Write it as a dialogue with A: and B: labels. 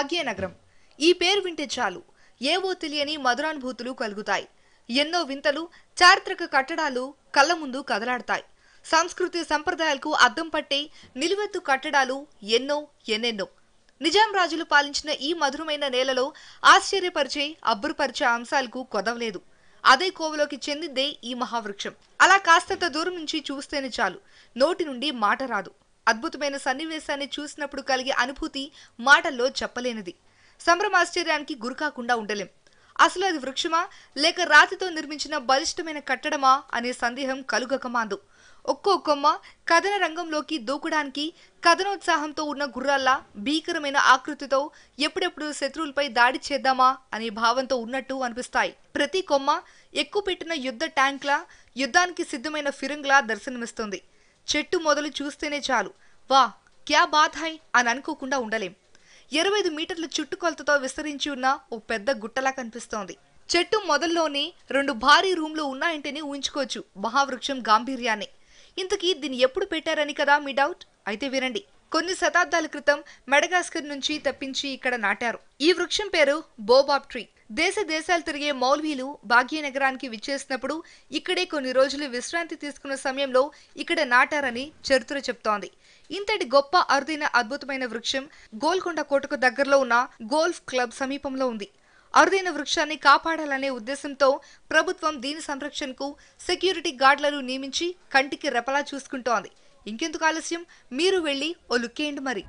A: భాగ్యనగరం. ఈ పేరు వింటే చాలు ఏవో తెలియని మధురానుభూతులు కలుగుతాయి. ఎన్నో వింతలు, చారిత్రక కట్టడాలు కళ్ళ ముందు కదలాడతాయి. సంస్కృతి సంప్రదాయాలకు అద్దం పట్టే నిలువెత్తు కట్టడాలు ఎన్నెన్నో. నిజాం రాజులు పాలించిన ఈ మధురమైన నేలలో ఆశ్చర్యపరిచే, అబ్బురపరిచే అంశాలకు కొదవలేదు. అదే కోవలోకి చెందిందే ఈ మహావృక్షం. అలా కాస్తంత దూరం నుంచి చూస్తేనే చాలు నోటి నుండి మాట రాదు. అద్భుతమైన సన్నివేశాన్ని చూసినప్పుడు కలిగే అనుభూతి మాటల్లో చెప్పలేనిది. సంభ్రమాశ్చర్యానికి గురికాకుండా ఉండలేం. అసలు అది వృక్షమా లేక రాతితో నిర్మించిన బలిష్టమైన కట్టడమా అనే సందేహం కలుగకమాందు. ఒక్కో కొమ్మ కథన రంగంలోకి దూకడానికి కథనోత్సాహంతో ఉన్న గుర్రాల్లా భీకరమైన ఆకృతితో ఎప్పుడెప్పుడు శత్రువులపై దాడి చేద్దామా అనే భావంతో ఉన్నట్టు అనిపిస్తాయి. ప్రతి కొమ్మ ఎక్కుపెట్టిన యుద్ధ ట్యాంక్లా, యుద్ధానికి సిద్ధమైన ఫిరంగ్లా దర్శనమిస్తుంది. చెట్టు మొదలు చూస్తేనే చాలు వా క్యా బాత్ హై అని అనుకోకుండా ఉండలేం. 25 మీటర్ల చుట్టుకొలతతో విస్తరించి ఉన్న ఓ పెద్ద గుట్టలా కనిపిస్తోంది. చెట్టు మొదల్లోనే 2 భారీ రూమ్లు ఉన్నాయంటేనే ఊహించుకోవచ్చు మహావృక్షం గాంభీర్యాన్ని. ఇంతకీ దీన్ని ఎప్పుడు పెట్టారని కదా మీ డౌట్? అయితే వినండి. కొన్ని శతాబ్దాల క్రితం మెడగాస్కర్ నుంచి తప్పించి ఇక్కడ నాటారు. ఈ వృక్షం పేరు బోబాబ్ ట్రీ. దేశాలు తిరిగే మౌల్వీలు భాగ్యనగరానికి విచ్చేసినప్పుడు ఇక్కడే కొన్ని రోజులు విశ్రాంతి తీసుకున్న సమయంలో ఇక్కడ నాటారని చరిత్ర చెప్తోంది. ఇంతటి గొప్ప అరుదైన అద్భుతమైన వృక్షం గోల్కొండ కోటకు దగ్గరలో ఉన్న గోల్ఫ్ క్లబ్ సమీపంలో ఉంది. అరుదైన వృక్షాన్ని కాపాడాలనే ఉద్దేశంతో ప్రభుత్వం దీని సంరక్షణకు సెక్యూరిటీ గార్డులను నియమించి కంటికి రెపలా చూసుకుంటోంది. ఇంకెందుకు ఆలస్యం, మీరు వెళ్ళి ఓ లుక్కేయండి మరి.